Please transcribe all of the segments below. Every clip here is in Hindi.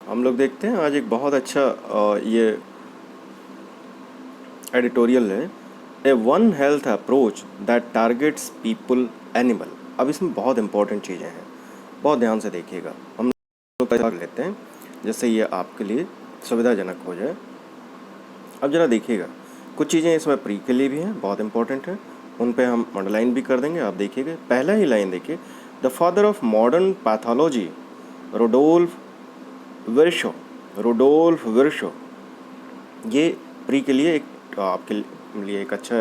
हम लोग देखते हैं आज एक बहुत अच्छा ये एडिटोरियल है, a one health approach that targets people animal. अब इसमें बहुत इंपॉर्टेंट चीज़ें हैं, बहुत ध्यान से देखिएगा। हम लोग कर लेते हैं जिससे ये आपके लिए सुविधाजनक हो जाए। अब ज़रा देखिएगा, कुछ चीज़ें इसमें प्री के लिए भी हैं, बहुत इंपॉर्टेंट है, उन पे हम अंडरलाइन भी कर देंगे। आप देखिएगा पहला ही लाइन देखिए, the father of modern pathology Rudolf Virchow. Rudolf Virchow, ये प्री के लिए एक आपके लिए एक अच्छा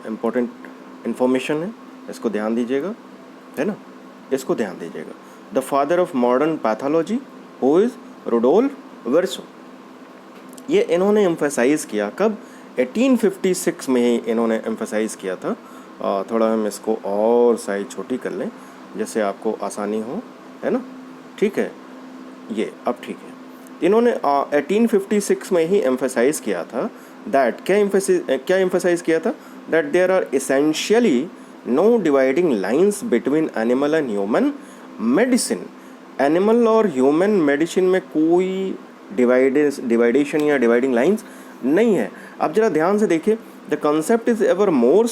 इम्पोर्टेंट इन्फॉर्मेशन है, इसको ध्यान दीजिएगा, है ना, इसको ध्यान दीजिएगा। The father of modern pathology who is Rudolf Virchow. ये इन्होंने एम्फेसाइज़ किया कब? 1856 में ही इन्होंने एम्फेसाइज़ किया था। थोड़ा हम इसको और साइज छोटी कर लें जैसे आपको आसानी हो, है ना, ठीक है, ये अब ठीक है। इन्होंने 1856 में ही एम्फेसाइज़ किया था दैट, क्या एम्फेसाइज़ किया था? That there are essentially no dividing lines between animal and human medicine. Animal और ह्यूमन मेडिसिन में कोई डिवाइडेशन या डिवाइडिंग लाइंस नहीं है। अब जरा ध्यान से देखिए, the concept is ever more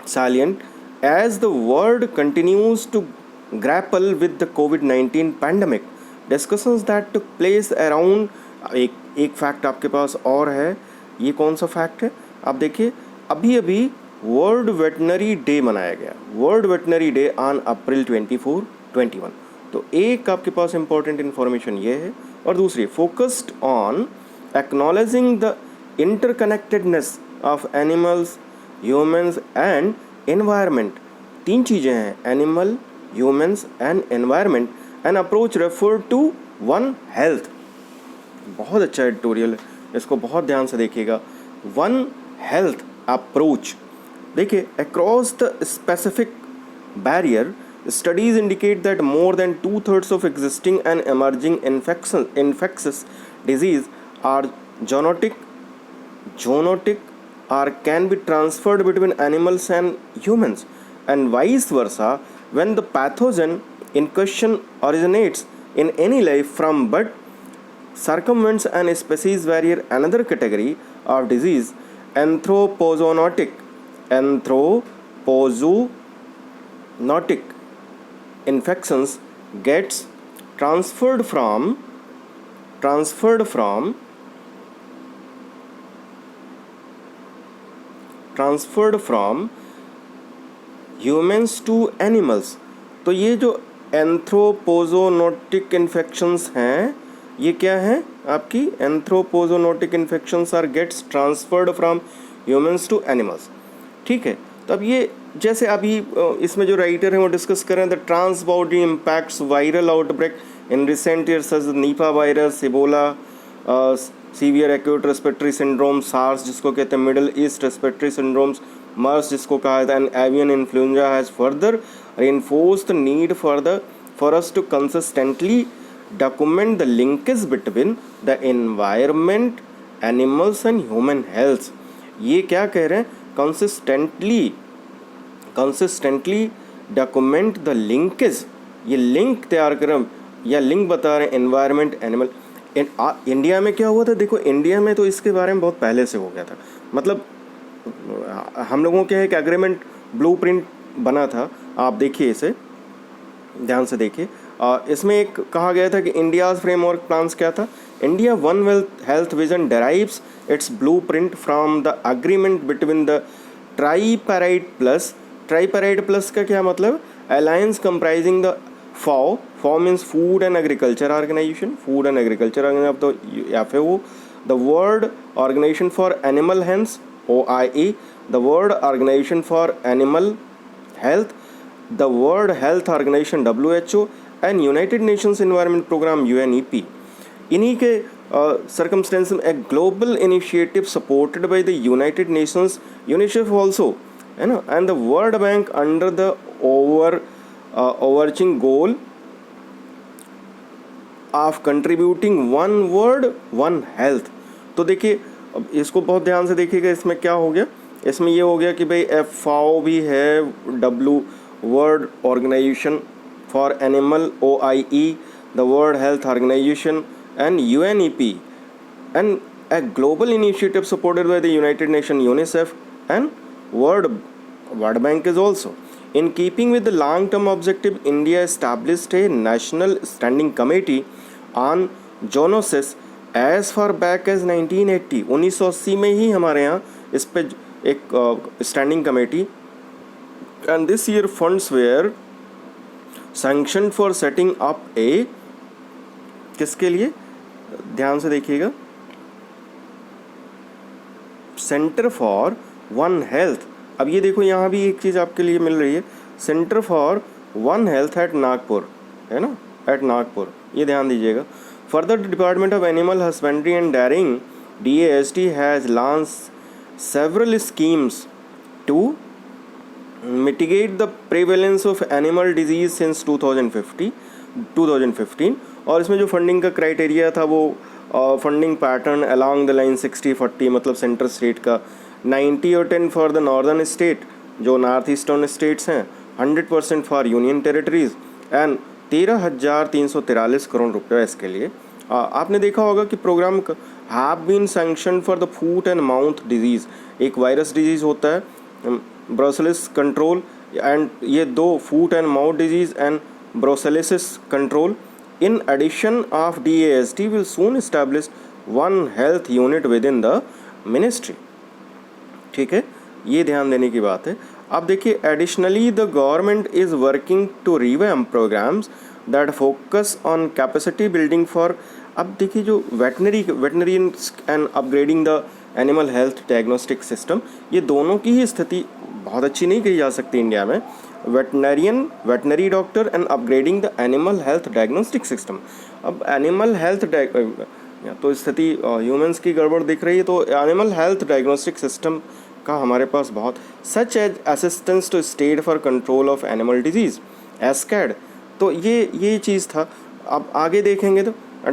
salient as the world continues to grapple with the COVID-19 pandemic. Discussions that took place around एक फैक्ट आपके पास और है। ये कौन सा फैक्ट है? आप देखिए, अभी अभी वर्ल्ड वेटनरी डे मनाया गया, world veterinary day on April 24, 21। तो एक आपके पास इंपॉर्टेंट इन्फॉर्मेशन ये है, और दूसरी focused on acknowledging the interconnectedness of animals, humans and environment. तीन चीज़ें हैं, animal, humans and environment, an approach refer to one health. बहुत अच्छा एडिटोरियल है, इसको बहुत ध्यान से देखिएगा। वन हेल्थ अप्रोच, देखिए, across the specific barrier studies indicate that more than 2/3 of existing and emerging infectious disease are zoonotic or can be transferred between animals and humans, and vice versa when the pathogen in question originates in any life from but circumvents an species barrier. Another category of disease, anthropozoonotic infections, gets transferred from humans to animals। तो ये जो एंथ्रोपोजोनोटिक इन्फेक्शंस हैं, ये क्या हैं आपकी? Anthropozoonotic infections are gets transferred from humans to animals, ठीक है। तो अब ये जैसे अभी इसमें जो राइटर हैं वो डिस्कस कर रहे हैं, the trans body impacts viral outbreak in recent years such Nipah virus, Ebola, severe acute respiratory syndrome, SARS जिसको कहते हैं, Middle East respiratory syndromes, MERS जिसको कहा जाता है, and avian influenza has further reinforced the need for us to consistently document the linkage between the environment, animals and human health। ये क्या कह रहे हैं? consistently document the linkage, ये लिंक तैयार कर रहे हैं या लिंक बता रहे हैं environment, animal। इंडिया में क्या हुआ था? देखो, इंडिया में तो इसके बारे में बहुत पहले से हो गया था, मतलब हम लोगों के एक एग्रीमेंट ब्लूप्रिंट बना था। आप देखिए, इसे ध्यान से देखिए। इसमें एक कहा गया था कि इंडियाज़ फ्रेमवर्क प्लान्स क्या था? India one health vision derives its blueprint from the agreement between the tripartite plus. Tripartite plus का क्या मतलब? Alliance comprising the FAO means food and agriculture organisation, food and agriculture organisation, तो या फिर वो the world organisation for animal health OIE, the world organisation for animal health, the world health organisation WHO and United Nations environment programme UNEP। इन्हीं के सर्कमस्टेंस में एक global initiative supported by the United Nations, UNICEF also, है ना, and the world bank under the overarching goal of contributing one world one health. तो देखिए, अब इसको बहुत ध्यान से देखिएगा, इसमें क्या हो गया? इसमें ये हो गया कि भाई FAO भी है, World organisation for Animal OIE, the World Health Organization and UNEP, and a global initiative supported by the United Nations, UNICEF, and World Bank is also. In keeping with the long-term objective, India established a national standing committee on zoonosis as far back as 1980. 1980 में ही हमारे यहाँ इस पे एक standing committee, and this year funds were sanction for setting up a, किसके लिए, ध्यान से देखिएगा, सेंटर फॉर वन हेल्थ। अब ये देखो यहाँ भी एक चीज़ आपके लिए मिल रही है, centre for one health at Nagpur, है ना, एट नागपुर, ये ध्यान दीजिएगा। Further the department of animal husbandry and dairying DASD has launch several schemes to mitigate the prevalence of animal disease since 2015, और इसमें जो फंडिंग का क्राइटेरिया था वो funding pattern along the line 60-40, मतलब सेंट्रल स्टेट का 90 और 10 फॉर द नॉर्दर्न स्टेट, जो नॉर्थ ईस्टर्न स्टेट्स हैं, 100% for union territories, and 13,343 crore रुपये इसके लिए। आपने देखा होगा कि programme have been sanction for the foot and mouth disease, एक वायरस डिजीज़ होता है ब्रोसेलिस कंट्रोल, एंड ये दो foot and mouth disease and brucellosis control. In addition of DASD will soon establish one health unit within the ministry। ठीक है, ये ध्यान देने की बात है। अब देखिए, additionally the government is working to revamp programmes that focus on capacity building for, अब देखिए जो veterinarian and upgrading the animal health diagnostic system, ये दोनों की ही स्थिति बहुत अच्छी नहीं कही जा सकती इंडिया में। Veterinary doctor and upgrading the animal health diagnostic system. अब एनिमल हेल्थ तो स्थिति ह्यूमंस की गड़बड़ दिख रही है, तो एनिमल हेल्थ डायग्नोस्टिक सिस्टम का हमारे पास बहुत, such as assistance to state for control of animal disease ASCAD, तो ये चीज़ था। अब आगे देखेंगे तो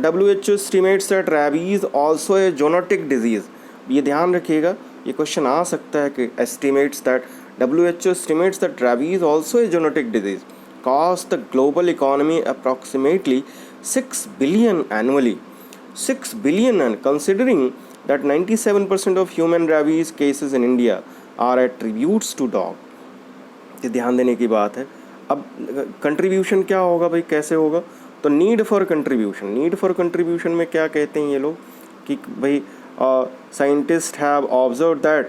WHO estimates that rabies also a zoonotic disease, ये ध्यान रखिएगा, ये क्वेश्चन आ सकता है कि estimates that WHO estimates that rabies also a genetic disease costs the global economy approximately 6 billion annually. 6 billion, and considering that 97% of human rabies cases in India are attributes to dog, ये ध्यान देने की बात है। अब कंट्रीब्यूशन क्या होगा भाई, कैसे होगा, तो नीड फॉर कंट्रीब्यूशन में क्या कहते हैं ये लोग कि भाई scientist have observe that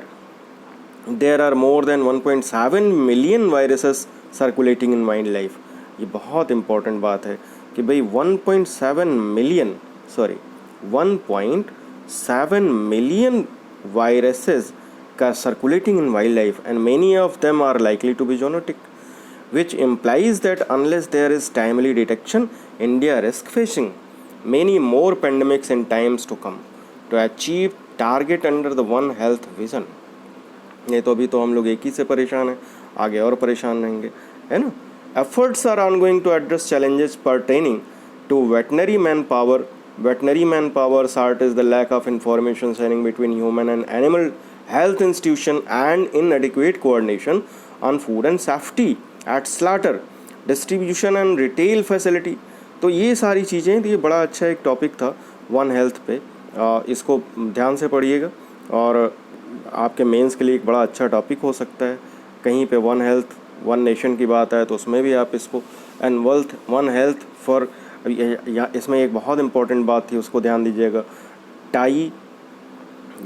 there are more than 1.7 million viruses circulating in wildlife। ये बहुत इम्पॉर्टेंट बात है कि भाई 1.7 million viruses का circulating in wildlife, and many of them are likely to be zoonotic, which implies that unless there is timely detection, India risk facing many more pandemics in times to come to achieve target under the One Health vision। ये तो अभी तो हम लोग एक ही से परेशान हैं, आगे और परेशान रहेंगे, है ना। Efforts are ongoing to address challenges pertaining to veterinary manpower. Short is the lack of information sharing between human and animal health institution and inadequate coordination on food and safety at slaughter, distribution and retail facility. तो ये सारी चीज़ें, तो ये बड़ा अच्छा एक टॉपिक था वन हेल्थ पे, इसको ध्यान से पढ़िएगा और आपके मेंस के लिए एक बड़ा अच्छा टॉपिक हो सकता है। कहीं पे वन हेल्थ वन नेशन की बात आए तो उसमें भी आप इसको, एंड वन हेल्थ फॉर, इसमें एक बहुत इंपॉर्टेंट बात थी, उसको ध्यान दीजिएगा। टाई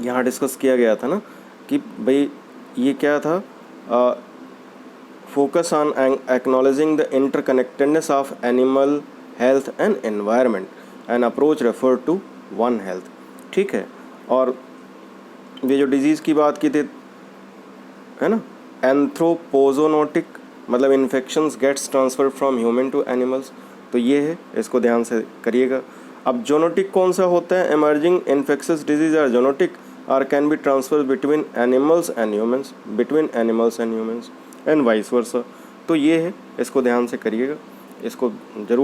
यहाँ डिस्कस किया गया था ना कि भाई ये क्या था, focus on acknowledging the interconnectedness of animal health and environment and approach refer to one health. ठीक है, और ये जो डिजीज़ की बात की थी, है ना, एंथ्रोपोजोनोटिक, मतलब infections gets transfer from human to animals, तो ये है, इसको ध्यान से करिएगा। अब जोनोटिक कौन सा होता है, emerging infectious disease are zoonotic और can be transfer between animals and humans and vice versa. तो ये है, इसको ध्यान से करिएगा, इसको जरूर